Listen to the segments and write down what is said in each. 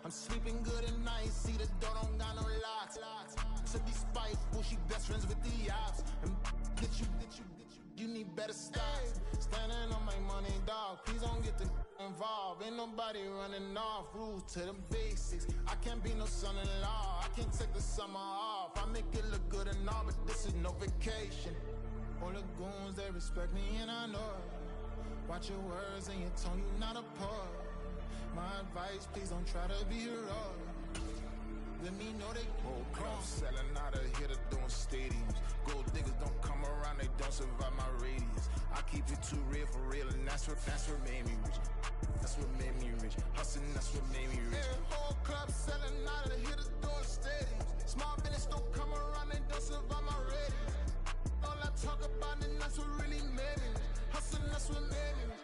I'm sleeping good at night, see the door don't got no locks. To be spiteful, she best friends with the ops. And get you need better stop. Standing on my money, dog, please don't get the involved. Ain't nobody running off, rules to the basics. I can't be no son-in-law, I can't take the summer off. I make it look good and all, but this is no vacation. All the goons, they respect me and I know it. Watch your words and your tone, you not a poet. My advice, please don't try to be heroic. Let me know they whole club selling out of here to doing stadiums. Gold diggers don't come around, they don't survive my radius. I keep it too real for real, and that's what made me rich. That's what made me rich. Hustling, that's what made me rich. Yeah, whole club selling out of here to doing stadiums. Small business don't come around, they don't survive my radius. All I talk about it, that's what really made me rich. Hustling, that's what made me rich.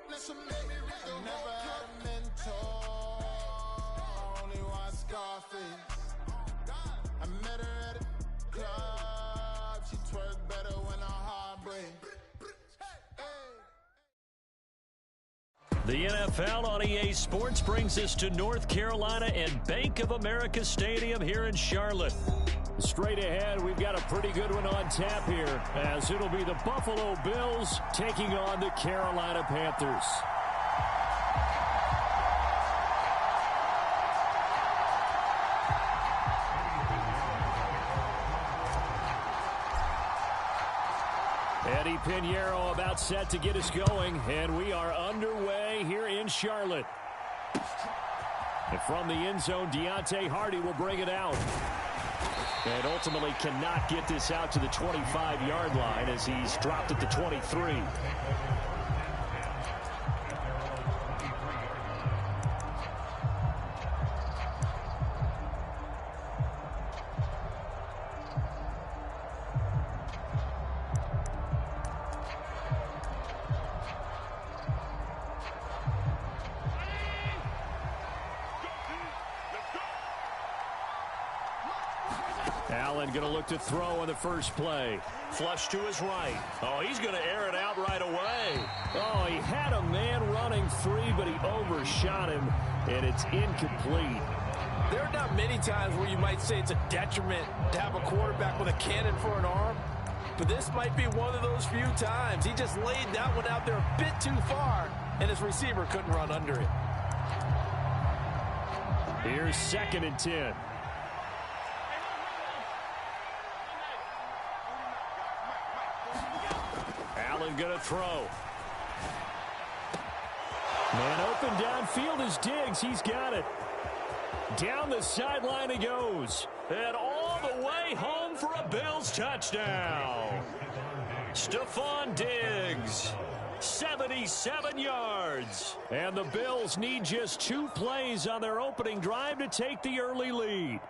That's what made me rich. I never had a mentor, only one Scarface. I met her at a club, she twerk better when her heart breaks. The NFL on EA Sports brings us to North Carolina and Bank of America Stadium here in Charlotte. Straight ahead, we've got a pretty good one on tap here, as it'll be the Buffalo Bills taking on the Carolina Panthers. Eddie Pinheiro about set to get us going, and we are underway here in Charlotte. And from the end zone, Deontay Hardy will bring it out. And ultimately cannot get this out to the 25-yard line as he's dropped at the 23. Allen going to look to throw on the first play. Flush to his right. Oh, he's going to air it out right away. Oh, he had a man running free, but he overshot him, and it's incomplete. There are not many times where you might say it's a detriment to have a quarterback with a cannon for an arm, but this might be one of those few times. He just laid that one out there a bit too far, and his receiver couldn't run under it. Here's 2nd and 10. Allen going to throw. Man open downfield is Diggs. He's got it. Down the sideline he goes. And all the way home for a Bills touchdown. Stephon Diggs, 77 yards. And the Bills need just 2 plays on their opening drive to take the early lead.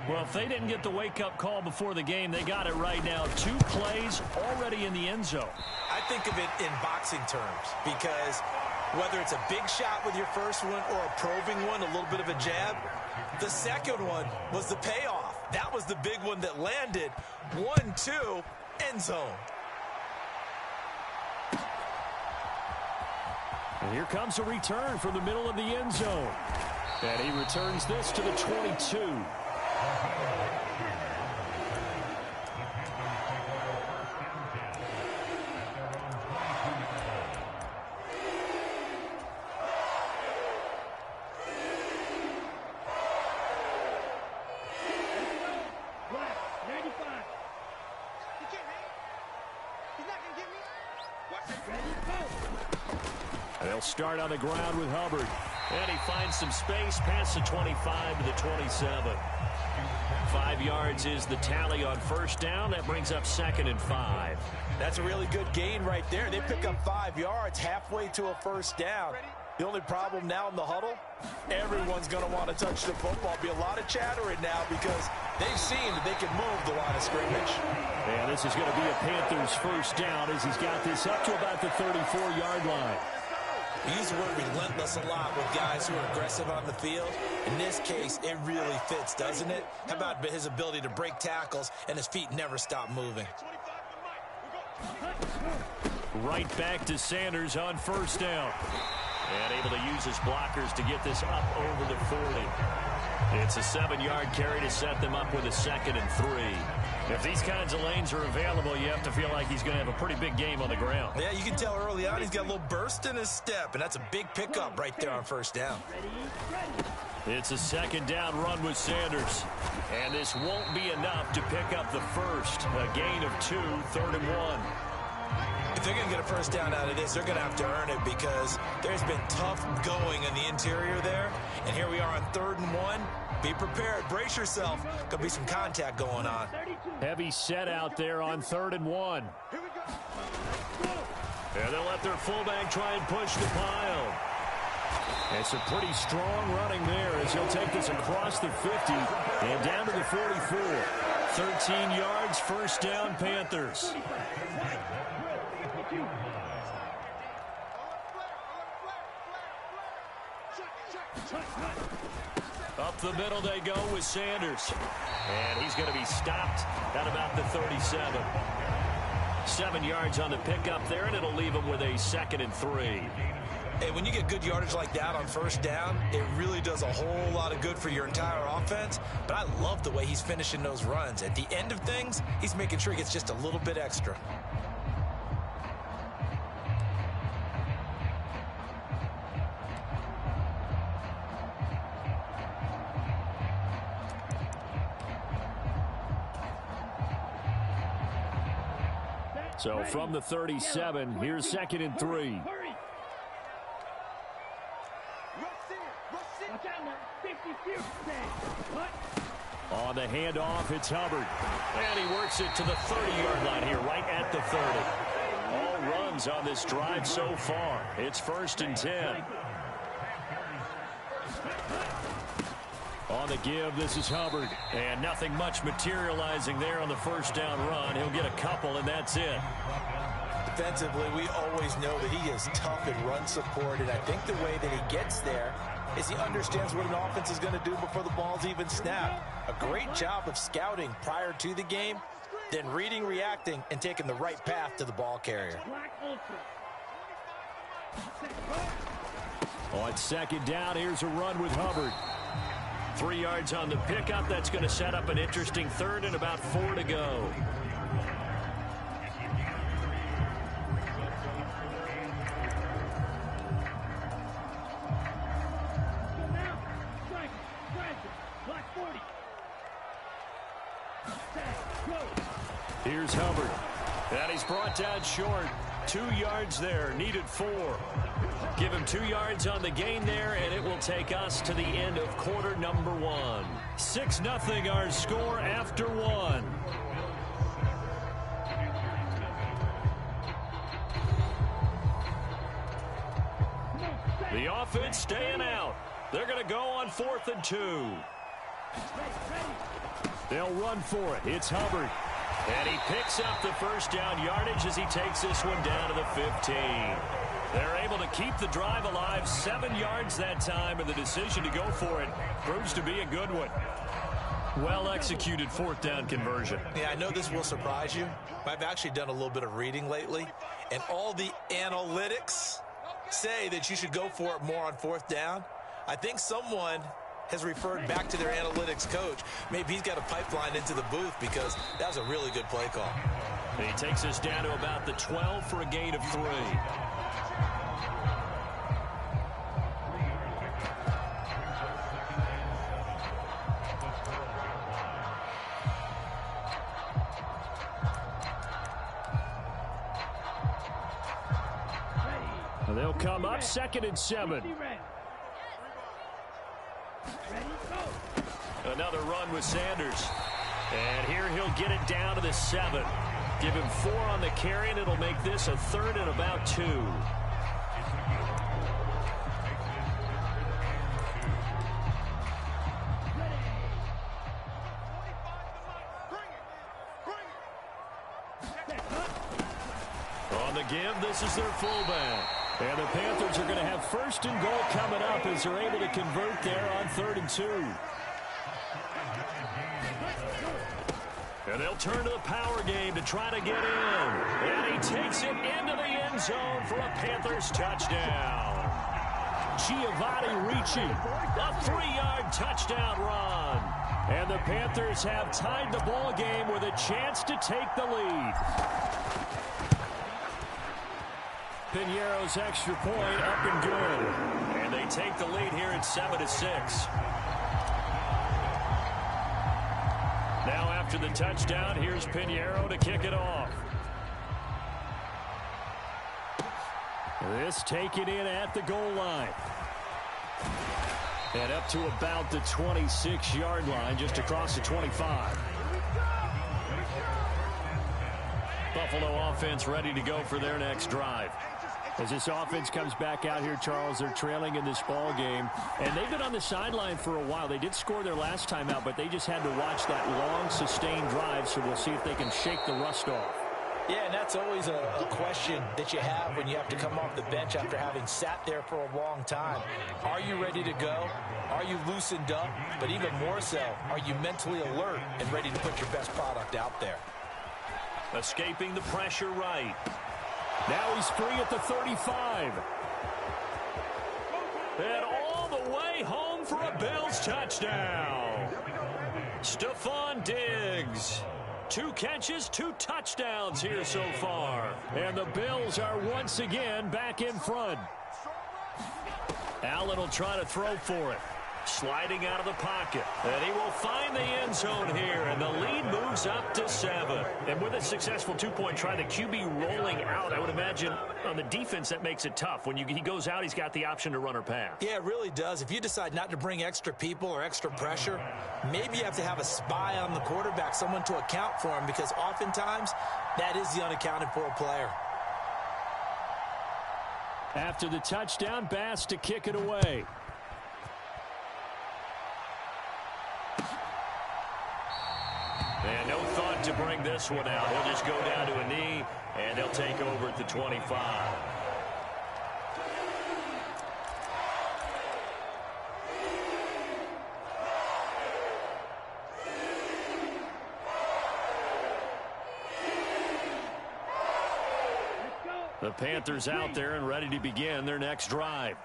Well, if they didn't get the wake-up call before the game, they got it right now. 2 plays already in the end zone. I think of it in boxing terms because whether it's a big shot with your first one or a probing one, a little bit of a jab, the second one was the payoff. That was the big one that landed. 1-2, end zone. And here comes a return from the middle of the end zone. And he returns this to the 22. They'll start on the ground with Hubbard. And he finds some space past the 25 to the 27. 5 yards is the tally on first down. That brings up 2nd and 5. That's a really good gain right there. They pick up 5 yards halfway to a first down. The only problem now in the huddle, everyone's going to want to touch the football. Be a lot of chattering now because they've seen that they can move the line of scrimmage. And this is going to be a Panthers first down as he's got this up to about the 34-yard line. We use the word relentless a lot with guys who are aggressive on the field. In this case, it really fits, doesn't it? How about his ability to break tackles and his feet never stop moving? Right back to Sanders on first down. And able to use his blockers to get this up over the 40. It's a 7-yard carry to set them up with a 2nd and 3. If these kinds of lanes are available, you have to feel like he's going to have a pretty big game on the ground. Yeah, you can tell early on he's got a little burst in his step, and that's a big pickup right there on first down. It's a 2nd down run with Sanders. And this won't be enough to pick up the first. A gain of 2, 3rd and 1. If they're going to get a first down out of this, they're going to have to earn it because there's been tough going in the interior there. And here we are on 3rd and 1. Be prepared. Brace yourself. Could be some contact going on. Heavy set out there on 3rd and 1. And they'll let their fullback try and push the pile. It's a pretty strong running there as he'll take this across the 50 and down to the 44. 13 yards, first down, Panthers. Up the middle they go with Sanders. And he's going to be stopped at about the 37. 7 yards on the pickup there, and it'll leave him with a 2nd and 3. Hey, when you get good yardage like that on first down, it really does a whole lot of good for your entire offense. But I love the way he's finishing those runs. At the end of things, he's making sure he gets just a little bit extra. So from the 37, here's 2nd and 3. On the handoff, it's Hubbard. And he works it to the 30-yard line here, right at the 30. All runs on this drive so far. It's 1st and 10. On the give, this is Hubbard. And nothing much materializing there on the first down run. He'll get a couple, and that's it. Defensively, we always know that he is tough in run support, and I think the way that he gets there is he understands what an offense is going to do before the ball's even snapped. A great job of scouting prior to the game, then reading, reacting, and taking the right path to the ball carrier. On 2nd down, here's a run with Hubbard. 3 yards on the pickup. That's going to set up an interesting 3rd and about 4 to go. Here's Hubbard. And he's brought down short. 2 yards there. Needed 4. Give him 2 yards on the gain there, and it will take us to the end of quarter number 1. 6-0 our score after 1. The offense staying out. They're going to go on 4th and 2. They'll run for it. It's Hubbard. And he picks up the first down yardage as he takes this one down to the 15. They're able to keep the drive alive. 7 yards that time, and the decision to go for it proves to be a good one. Well-executed 4th down conversion. Yeah, I know this will surprise you. I've actually done a little bit of reading lately, and all the analytics say that you should go for it more on 4th down. I think someone has referred back to their analytics coach. Maybe he's got a pipeline into the booth because that was a really good play call. He takes us down to about the 12 for a gain of 3. They'll come up 2nd and 7. Another run with Sanders. And here he'll get it down to the 7. Give him 4 on the carry, and it'll make this a 3rd and about 2. On the give, this is their fullback. And the Panthers are going to have 1st and goal coming up as they're able to convert there on 3rd and 2. And they'll turn to the power game to try to get in. And he takes it into the end zone for a Panthers touchdown. Giovanni Ricci, a 3-yard touchdown run. And the Panthers have tied the ball game with a chance to take the lead. Piñeiro's extra point up and good. And they take the lead here at 7-6. Now after the touchdown, here's Piñeiro to kick it off. This taken in at the goal line. And up to about the 26-yard line, just across the 25. Buffalo offense ready to go for their next drive. As this offense comes back out here, Charles, they're trailing in this ball game. And they've been on the sideline for a while. They did score their last time out, but they just had to watch that long, sustained drive, so we'll see if they can shake the rust off. Yeah, and that's always a question that you have when you have to come off the bench after having sat there for a long time. Are you ready to go? Are you loosened up? But even more so, are you mentally alert and ready to put your best product out there? Escaping the pressure right. Now he's free at the 35. And all the way home for a Bills touchdown. Stephon Diggs. 2 catches, 2 touchdowns here so far. And the Bills are once again back in front. Allen will try to throw for it. Sliding out of the pocket. And he will find the end zone here. And the lead moves up to 7. And with a successful 2-point try, the QB rolling out, I would imagine on the defense that makes it tough. When he goes out, he's got the option to run or pass. Yeah, it really does. If you decide not to bring extra people or extra pressure, maybe you have to have a spy on the quarterback, someone to account for him, because oftentimes that is the unaccounted for player. After the touchdown, Bass to kick it away. And no thought to bring this one out. He'll just go down to a knee, and they'll take over at the 25. The Panthers out there and ready to begin their next drive.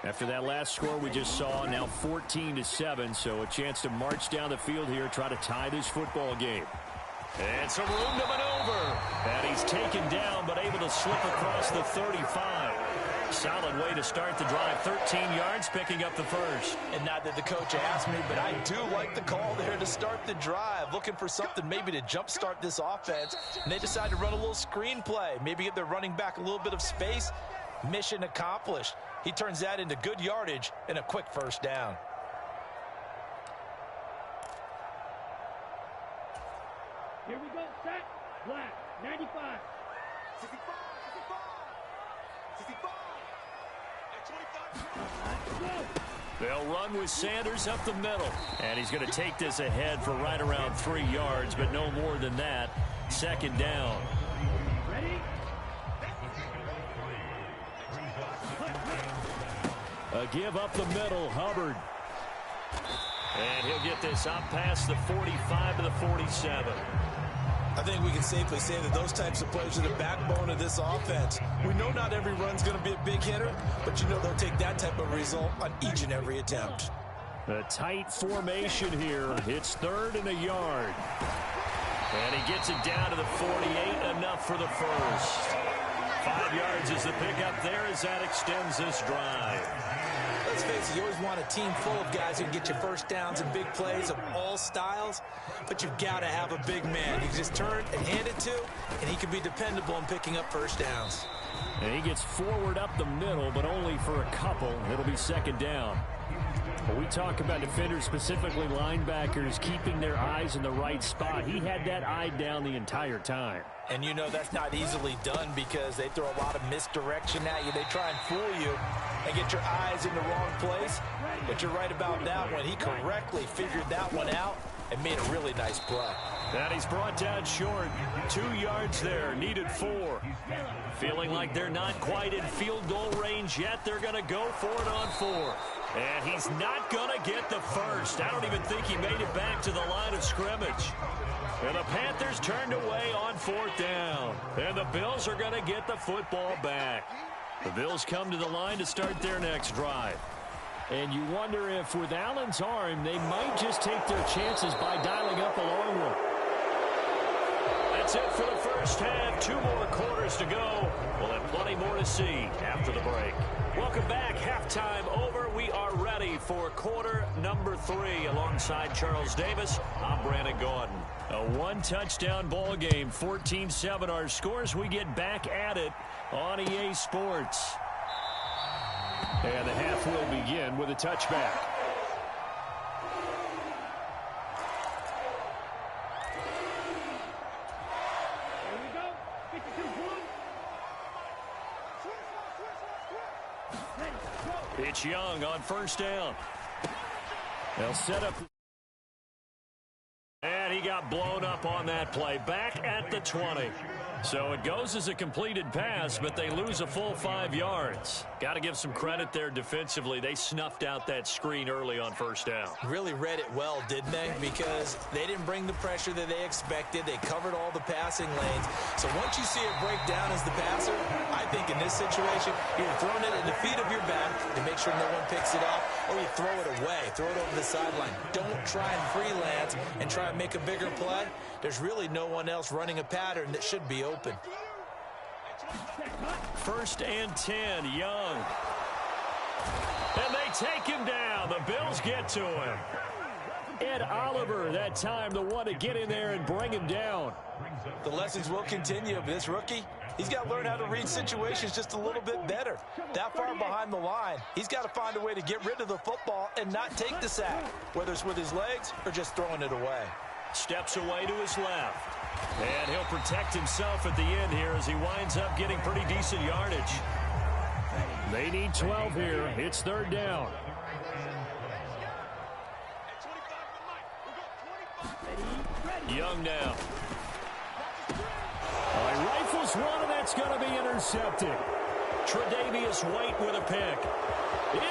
After that last score we just saw, now 14-7, so a chance to march down the field here, try to tie this football game. And some room to maneuver. And he's taken down, but able to slip across the 35. Solid way to start the drive. 13 yards, picking up the first. And not that the coach asked me, but I do like the call there to start the drive. Looking for something maybe to jumpstart this offense. And they decide to run a little screen play. Maybe get their running back a little bit of space. Mission accomplished. He turns that into good yardage and a quick first down. Here we go, set, black, 95. 65, 65, 65, at 25. They'll run with Sanders up the middle. And he's going to take this ahead for right around 3 yards, but no more than that. Second down. Ready? A give up the middle, Hubbard. And he'll get this up past the 45 to the 47. I think we can safely say that those types of plays are the backbone of this offense. We know not every run's going to be a big hitter, but you know they'll take that type of result on each and every attempt. A tight formation here. It's 3rd and a yard. And he gets it down to the 48, enough for the first. 5 yards is the pickup there as that extends this drive. Let's face it, you always want a team full of guys who can get you first downs and big plays of all styles, but you've got to have a big man you can just turn and hand it to, and he can be dependable in picking up first downs. And he gets forward up the middle, but only for a couple. It'll be second down. When we talk about defenders, specifically linebackers, keeping their eyes in the right spot, he had that eye down the entire time. And you know that's not easily done because they throw a lot of misdirection at you. They try and fool you and get your eyes in the wrong place. But you're right about that one. He correctly figured that one out and made a really nice play. And he's brought down short. 2 yards there, needed 4. Feeling like they're not quite in field goal range yet. They're going to go for it on 4. And he's not going to get the first. I don't even think he made it back to the line of scrimmage. And the Panthers turned away on 4th down. And the Bills are going to get the football back. The Bills come to the line to start their next drive. And you wonder if with Allen's arm, they might just take their chances by dialing up a long one. That's it for the first half. 2 more quarters to go. We'll have plenty more to see after the break. Welcome back. Halftime over. We are ready for quarter number 3. Alongside Charles Davis, I'm Brandon Gordon. A 1-touchdown ball game. 14-7 our scores. We get back at it on EA Sports. And the half will begin with a touchback. It's Young on first down. They'll set up. And he got blown up on that play. Back at the 20. So it goes as a completed pass, but they lose a full 5 yards. Got to give some credit there defensively. They snuffed out that screen early on first down. Really read it well, didn't they? Because they didn't bring the pressure that they expected. They covered all the passing lanes. So once you see it break down as the passer, I think in this situation, you're throwing it at the feet of your back to make sure no one picks it up, or you throw it away, throw it over the sideline. Don't try and freelance and try and make a bigger play. There's really no one else running a pattern that should be open. First and 10, Young. And they take him down. The Bills get to him. Ed Oliver, that time, the one to get in there and bring him down. The lessons will continue. This rookie, he's got to learn how to read situations just a little bit better. That far behind the line, he's got to find a way to get rid of the football and not take the sack, whether it's with his legs or just throwing it away. Steps away to his left. And he'll protect himself at the end here as he winds up getting pretty decent yardage. They need 12 here. It's third down. Young now. He rifles one, and that's going to be intercepted. Tre'Davious White with a pick.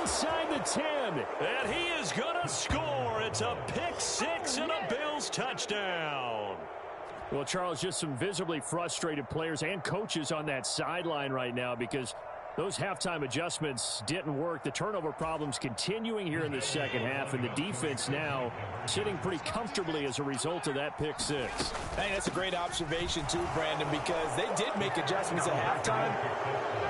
Inside the 10, and he is going to score. It's a pick 6 and a Bills touchdown. Well, Charles, just some visibly frustrated players and coaches on that sideline right now because those halftime adjustments didn't work. The turnover problems continuing here in the second half, and the defense now sitting pretty comfortably as a result of that pick 6. I think that's a great observation too, Brandon, because they did make adjustments at halftime.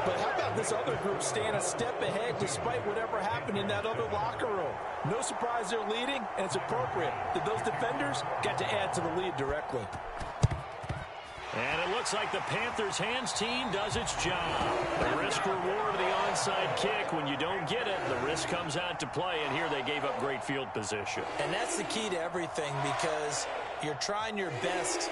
But how about this other group staying a step ahead despite whatever happened in that other locker room? No surprise they're leading, and it's appropriate that those defenders got to add to the lead directly. And it looks like the Panthers' hands team does its job. The risk-reward of the onside kick. When you don't get it, the risk comes out to play, and here they gave up great field position. And that's the key to everything because you're trying your best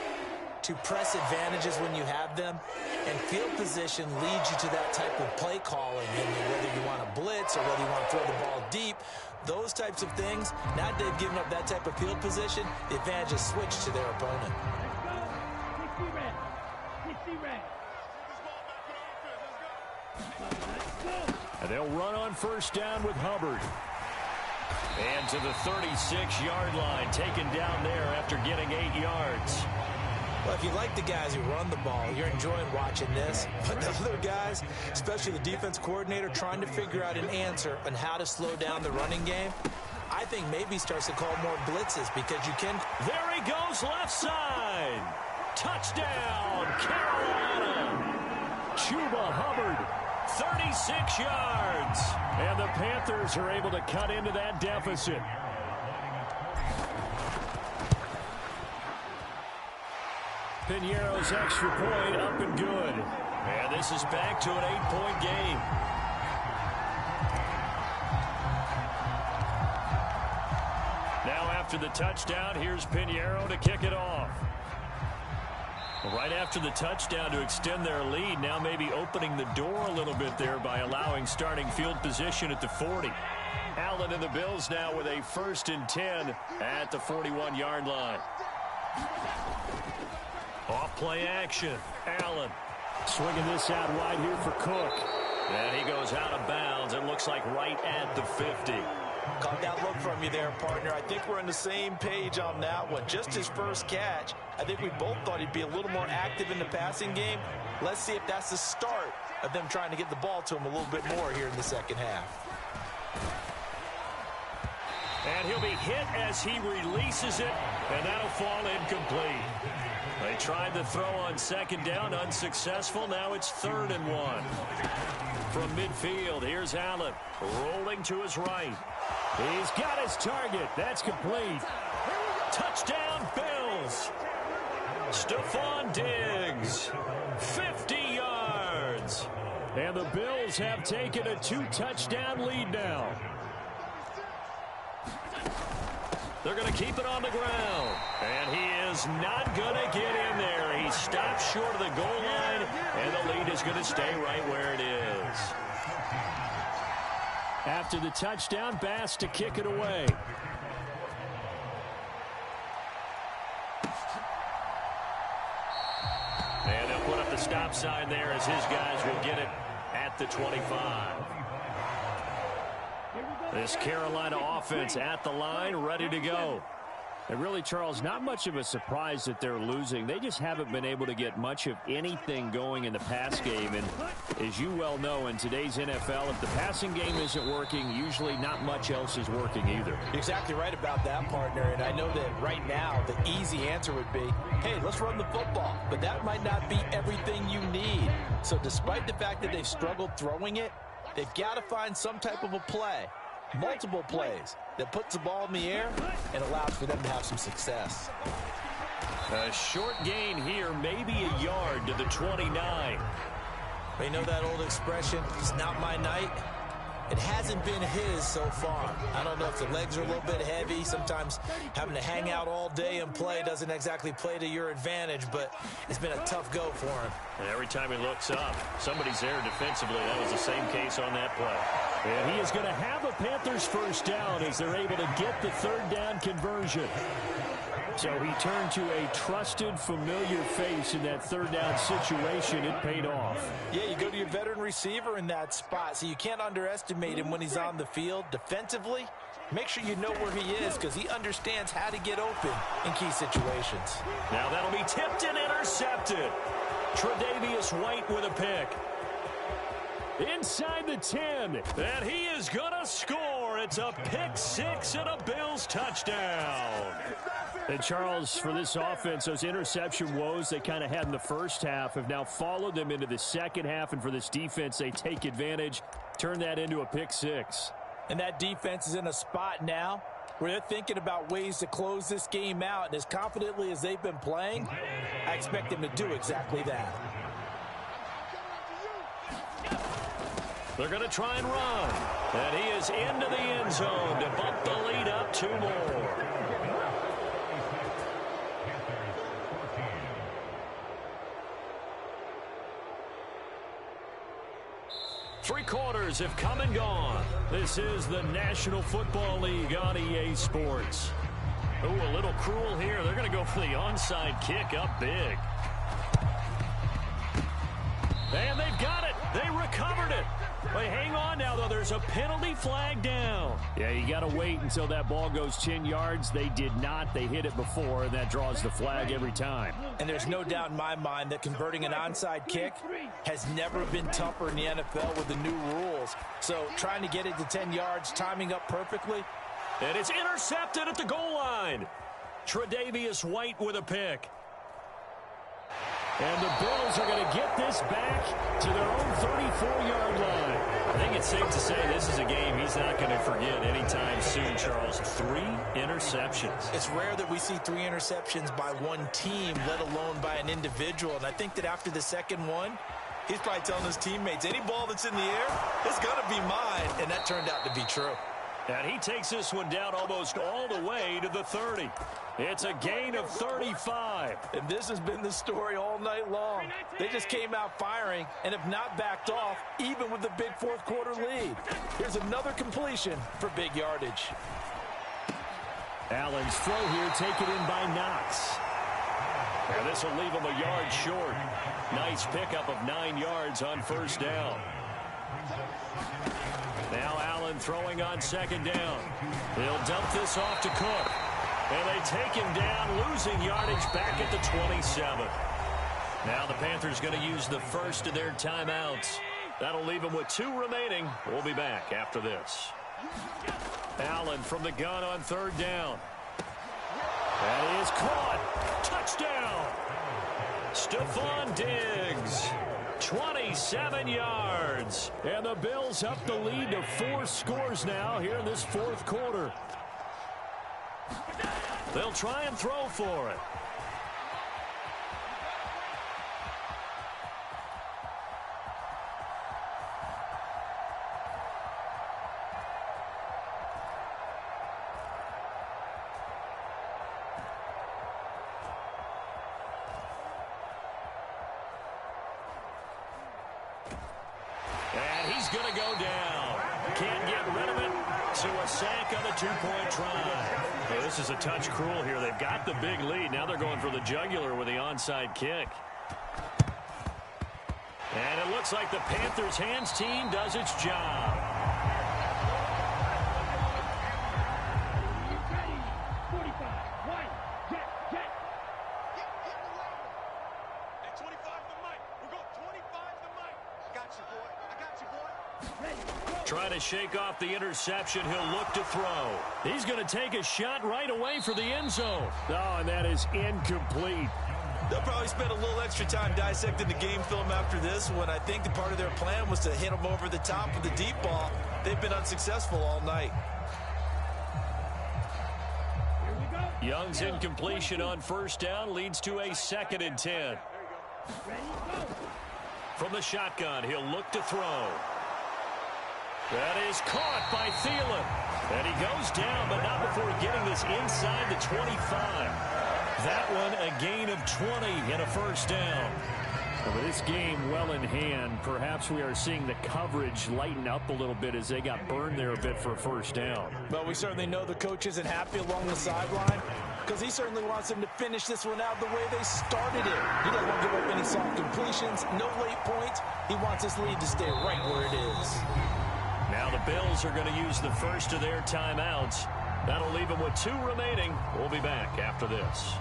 to press advantages when you have them, and field position leads you to that type of play calling, and whether you want to blitz or whether you want to throw the ball deep, those types of things, now that they've given up that type of field position, the advantage is switched to their opponent. And they'll run on first down with Hubbard. And to the 36-yard line, taken down there after getting 8 yards. Well, if you like the guys who run the ball, you're enjoying watching this. But the other guys, especially the defense coordinator, trying to figure out an answer on how to slow down the running game, I think maybe starts to call more blitzes because you can. There he goes, left side. Touchdown, Carolina. Chuba Hubbard, 36 yards. And the Panthers are able to cut into that deficit. Piñeiro's extra point up and good. And this is back to an 8-point game. Now after the touchdown, here's Piñeiro to kick it off. Right after the touchdown to extend their lead, now maybe opening the door a little bit there by allowing starting field position at the 40. Allen and the Bills now with a 1st and 10 at the 41-yard line. Off play action. Allen swinging this out wide here for Cook. And he goes out of bounds. It looks like right at the 50. Caught that look from you there, partner. I think we're on the same page on that one. Just his first catch. I think we both thought he'd be a little more active in the passing game. Let's see if that's the start of them trying to get the ball to him a little bit more here in the second half. And he'll be hit as he releases it, and that'll fall incomplete. They tried the throw on second down, unsuccessful. Now it's 3rd and 1. From midfield, here's Allen, rolling to his right. He's got his target. That's complete. Touchdown, Bills. Stephon Diggs, 50 yards. And the Bills have taken a 2-touchdown lead now. They're going to keep it on the ground. And he is not going to get in there. He stops short of the goal line, and the lead is going to stay right where it is. After the touchdown, Bass to kick it away. And they'll put up the stop sign there as his guys will get it at the 25. This Carolina offense at the line, ready to go. And really, Charles, not much of a surprise that they're losing. They just haven't been able to get much of anything going in the pass game. And as you well know, in today's NFL, if the passing game isn't working, usually not much else is working either. You're exactly right about that, partner. And I know that right now the easy answer would be, hey, let's run the football. But that might not be everything you need. So despite the fact that they've struggled throwing it, they've got to find some type of a play. Multiple plays that puts the ball in the air and allows for them to have some success. A short gain here, maybe a yard to the 29. You know that old expression, it's not my night? It hasn't been his so far. I don't know if the legs are a little bit heavy. Sometimes having to hang out all day and play doesn't exactly play to your advantage, but it's been a tough go for him. And every time he looks up, somebody's there defensively. That was the same case on that play. And he is going to have a Panthers first down as they're able to get the 3rd down conversion. So he turned to a trusted, familiar face in that 3rd down situation. It paid off. Yeah, you go to your veteran receiver in that spot, so you can't underestimate him when he's on the field. Defensively, make sure you know where he is because he understands how to get open in key situations. Now that'll be tipped and intercepted. Tre'Davious White with a pick. Inside the 10, and he is going to score. It's a pick 6 and a Bills touchdown. And Charles, for this offense, those interception woes they kind of had in the first half have now followed them into the second half, and for this defense, they take advantage, turn that into a pick 6. And that defense is in a spot now where they're thinking about ways to close this game out, and as confidently as they've been playing, I expect them to do exactly that. They're going to try and run. And he is into the end zone to bump the lead up 2 more. Three quarters have come and gone. This is the National Football League on EA Sports. Oh, a little cruel here. They're going to go for the onside kick up big. And they've got it. They recovered it. Wait, hang on now, though. There's a penalty flag down. Yeah, you got to wait until that ball goes 10 yards. They did not. They hit it before, and that draws the flag every time. And there's no doubt in my mind that converting an onside kick has never been tougher in the NFL with the new rules. So trying to get it to 10 yards, timing up perfectly. And it's intercepted at the goal line. Tre'Davious White with a pick. And the Bills are going to get this back to their own 34-yard line. I think it's safe to say this is a game he's not going to forget anytime soon, Charles. 3 interceptions. It's rare that we see 3 interceptions by one team, let alone by an individual. And I think that after the second one, he's probably telling his teammates, any ball that's in the air, it's going to be mine. And that turned out to be true. And he takes this one down almost all the way to the 30. It's a gain of 35. And this has been the story all night long. They just came out firing and have not backed off, even with the big fourth-quarter lead. Here's another completion for big yardage. Allen's throw here taken in by Knox. And this will leave him a yard short. Nice pickup of 9 yards on first down. Now Allen Allen throwing on second down. He'll dump this off to Cook. And they take him down, losing yardage back at the 27. Now the Panthers going to use the first of their timeouts. That'll leave them with 2 remaining. We'll be back after this. Allen from the gun on third down. That is caught. Touchdown. Stephon Diggs. 27 yards. And the Bills up the lead to 4 scores now here in this fourth quarter. They'll try and throw for it. And he's going to go down. Can't get rid of it. So a sack on the 2-point try. Well, this is a touch cruel here. They've got the big lead. Now they're going for the jugular with the onside kick. And it looks like the Panthers' hands team does its job. Trying to shake off the interception. He'll look to throw. He's going to take a shot right away for the end zone. Oh, and that is incomplete. They'll probably spend a little extra time dissecting the game film after this one. I think the part of their plan was to hit them over the top with the deep ball. They've been unsuccessful all night. Young's incompletion on first down leads to a 2nd and 10. From the shotgun, he'll look to throw. That is caught by Thielen. And he goes down, but not before getting this inside the 25. That one a gain of 20 and a first down. Well, with this game well in hand, perhaps we are seeing the coverage lighten up a little bit as they got burned there a bit for a first down. Well, we certainly know the coach isn't happy along the sideline because he certainly wants them to finish this one out the way they started it. He doesn't want to give up any soft completions, no late points. He wants his lead to stay right where it is. Now the Bills are going to use the first of their timeouts. That'll leave them with 2 remaining. We'll be back after this.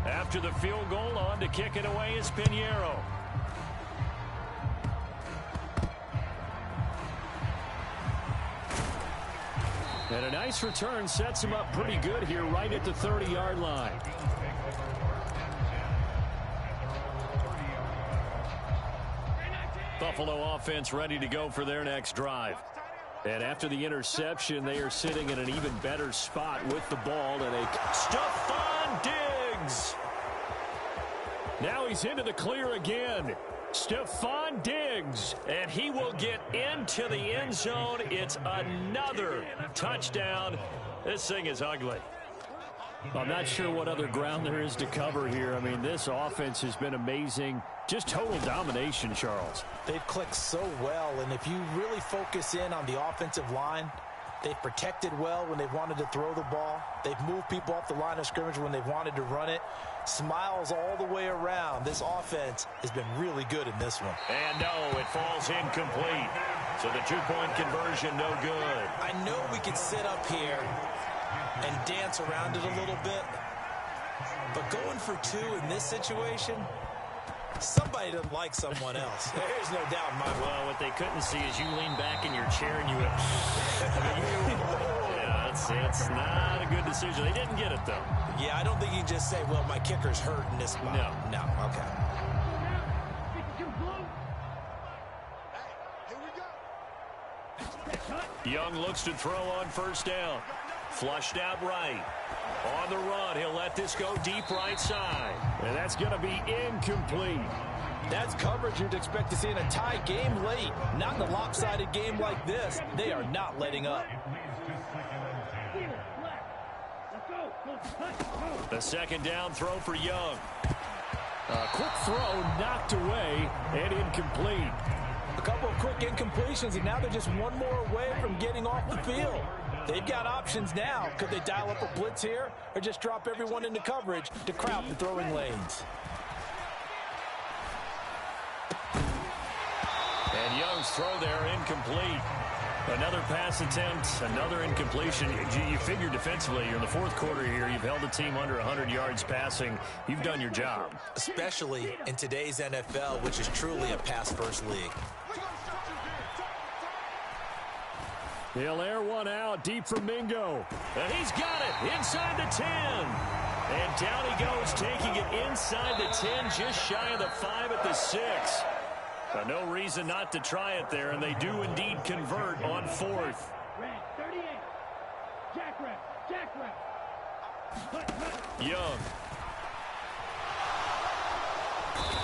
After the field goal, on to kick it away is Pinheiro. And a nice return sets him up pretty good here right at the 30-yard line. Buffalo offense ready to go for their next drive. And after the interception, they are sitting in an even better spot with the ball. And Stephon Diggs. Now he's into the clear again. Stephon Diggs, and he will get into the end zone. It's another touchdown. This thing is ugly. I'm not sure what other ground there is to cover here. I mean, this offense has been amazing. Just total domination, Charles. They've clicked so well, and if you really focus in on the offensive line, they've protected well when they've wanted to throw the ball. They've moved people off the line of scrimmage when they've wanted to run it. Smiles all the way around. This offense has been really good in this one. And no, it falls incomplete. So the 2-point conversion, no good. I know we could sit up here and dance around it a little bit, but going for 2 in this situation, somebody doesn't like someone else. There's no doubt in my mind. Well, what they couldn't see is you lean back in your chair and you it's not a good decision. They didn't get it, though. Yeah, I don't think you can just say, well, my kicker's hurt in this spot. No, okay. Young looks to throw on first down. Flushed out right. On the run, he'll let this go deep right side. And that's going to be incomplete. That's coverage you'd expect to see in a tie game late. Not in a lopsided game like this. They are not letting up. The second down throw for Young. A quick throw knocked away and incomplete. A couple of quick incompletions, and now they're just one more away from getting off the field. They've got options now. Could they dial up a blitz here or just drop everyone into coverage to crowd the throwing lanes? And Young's throw there incomplete. Another pass attempt, another incompletion. You figure defensively, you're in the fourth quarter here. You've held the team under 100 yards passing. You've done your job. Especially in today's NFL, which is truly a pass-first league. He'll air one out deep for Mingo. And he's got it inside the 10. And down he goes, taking it inside the 10, just shy of the 5 at the 6. No reason not to try it there, and they do indeed convert on fourth. Red 38. Jack rep. Young.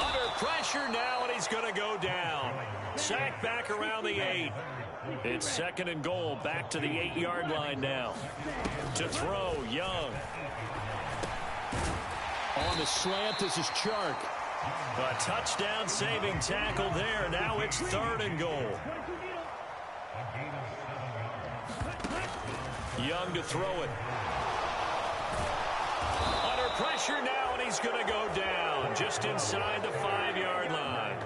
Under pressure now, and he's going to go down. Sack back around the 8. It's second and goal, back to the 8-yard line now. To throw, Young. On the slant, this is Chark. A touchdown-saving tackle there. Now it's third and goal. Young to throw it. Under pressure now, and he's going to go down just inside the 5-yard line.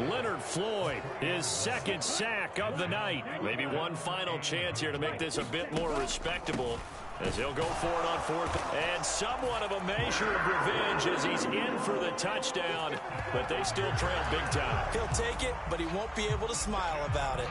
Leonard Floyd, his second sack of the night. Maybe one final chance here to make this a bit more respectable, as he'll go for it on fourth. And somewhat of a measure of revenge as he's in for the touchdown, but they still trail big time. He'll take it, but he won't be able to smile about it.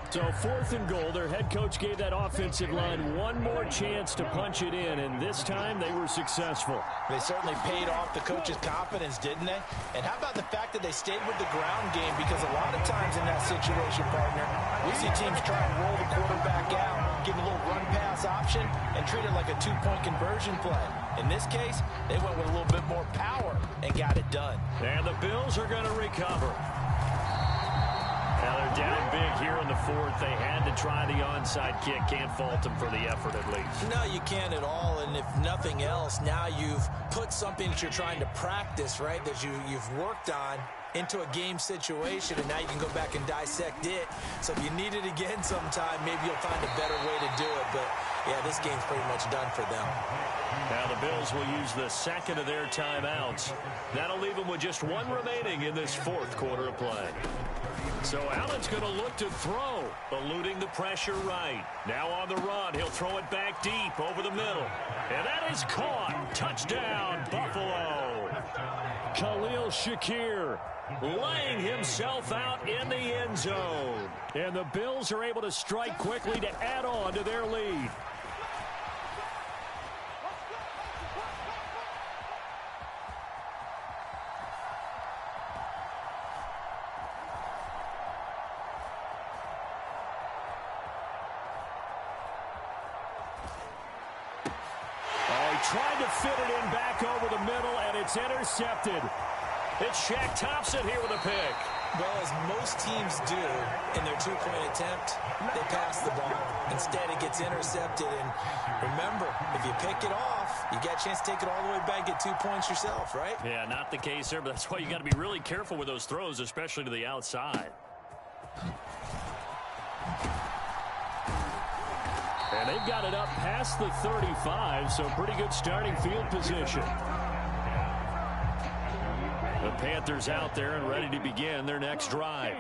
So fourth and goal, their head coach gave that offensive line one more chance to punch it in, and this time they were successful. They certainly paid off the coach's confidence, didn't they? And how about the fact that they stayed with the ground game? Because a lot of times in that situation, partner, we see teams try and roll the quarterback out, give a little run-pass option, and treat it like a two-point conversion play. In this case, they went with a little bit more power and got it done. And the Bills are going to recover. Now they're down big here in the fourth. They had to try the onside kick. Can't fault them for the effort at least. No, you can't at all. And if nothing else, now you've put something that you're trying to practice, right, that you've worked on into a game situation, and now you can go back and dissect it. So if you need it again sometime, maybe you'll find a better way to do it. But, yeah, this game's pretty much done for them. Now the Bills will use the second of their timeouts. That'll leave them with just one remaining in this fourth quarter of play. So Allen's going to look to throw, eluding the pressure right. Now on the run, he'll throw it back deep over the middle. And that is caught. Touchdown, Buffalo. Khalil Shakir laying himself out in the end zone. And the Bills are able to strike quickly to add on to their lead. Tried to fit it in back over the middle, and it's intercepted. It's Shaq Thompson here with a pick. Well, as most teams do in their two-point attempt, they pass the ball. Instead, it gets intercepted. And remember, if you pick it off, you got a chance to take it all the way back, get 2 points yourself, right? Yeah, not the case there, but that's why you got to be really careful with those throws, especially to the outside. And they've got it up past the 35, so pretty good starting field position. The Panthers out there and ready to begin their next drive.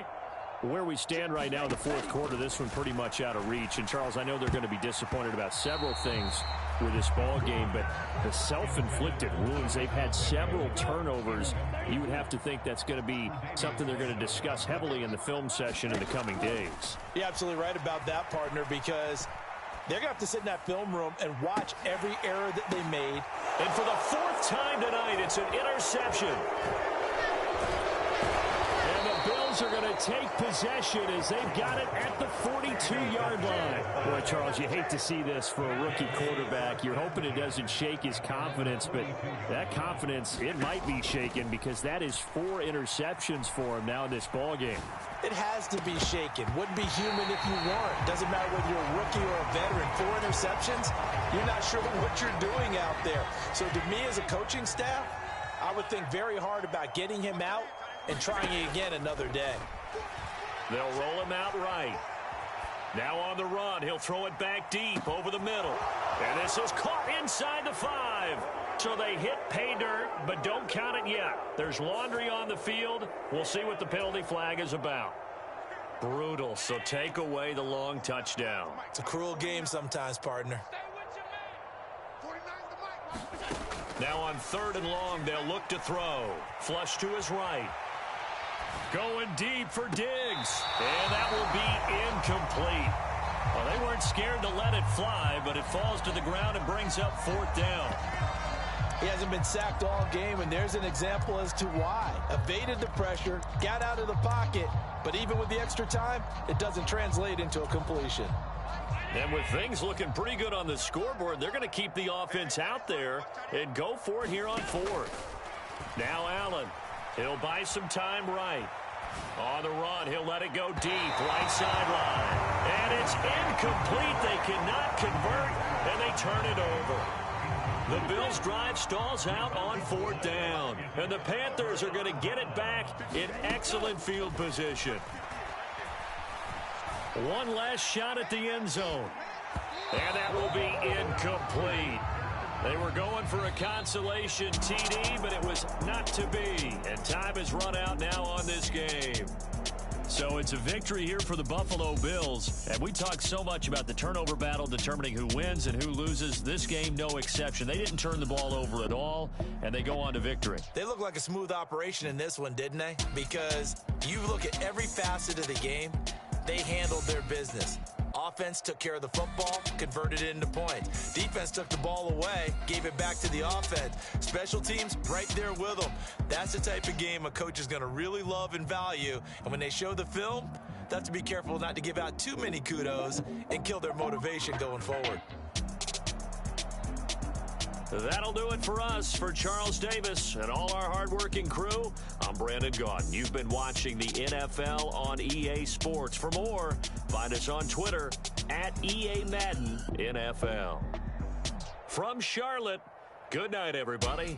Where we stand right now in the fourth quarter, this one pretty much out of reach. And, Charles, I know they're going to be disappointed about several things with this ball game, but the self-inflicted wounds, they've had several turnovers. You would have to think that's going to be something they're going to discuss heavily in the film session in the coming days. You're absolutely right about that, partner, because they're going to have to sit in that film room and watch every error that they made. And for the fourth time tonight, it's an interception. And the Bills are going to take possession as they've got it at the 42-yard line. Boy, Charles, you hate to see this for a rookie quarterback. You're hoping it doesn't shake his confidence, but that confidence, it might be shaken because that is 4 interceptions for him now in this ball game. It has to be shaken. Wouldn't be human if you weren't. Doesn't matter whether you're a rookie or a veteran. 4 interceptions, you're not sure what you're doing out there. So to me as a coaching staff, I would think very hard about getting him out and trying it again another day. They'll roll him out right. Now on the run, he'll throw it back deep over the middle. And this is caught inside the 5. So they hit pay dirt, but don't count it yet. There's laundry on the field. We'll see what the penalty flag is about. Brutal, so take away the long touchdown. It's a cruel game sometimes, partner. Now on 3rd and long, they'll look to throw. Flush to his right. Going deep for Diggs. And that will be incomplete. Well, they weren't scared to let it fly, but it falls to the ground and brings up 4th down. He hasn't been sacked all game, and there's an example as to why. Evaded the pressure, got out of the pocket, but even with the extra time, it doesn't translate into a completion. And with things looking pretty good on the scoreboard, they're going to keep the offense out there and go for it here on 4th. Now Allen. He'll buy some time right. On the run, he'll let it go deep, right sideline. And it's incomplete. They cannot convert, and they turn it over. The Bills' drive stalls out on 4th down. And the Panthers are going to get it back in excellent field position. One last shot at the end zone. And that will be incomplete. They were going for a consolation TD, but it was not to be. And time has run out now on this game. So it's a victory here for the Buffalo Bills. And we talk so much about the turnover battle determining who wins and who loses. This game, no exception. They didn't turn the ball over at all, and they go on to victory. They look like a smooth operation in this one, didn't they? Because you look at every facet of the game, they handled their business. Offense took care of the football, converted it into points. Defense took the ball away, gave it back to the offense. Special teams, right there with them. That's the type of game a coach is going to really love and value. And when they show the film, they have to be careful not to give out too many kudos and kill their motivation going forward. That'll do it for us. For Charles Davis and all our hardworking crew, I'm Brandon Gaudin. You've been watching the NFL on EA Sports. For more, find us on Twitter at EA Madden NFL. From Charlotte, good night, everybody.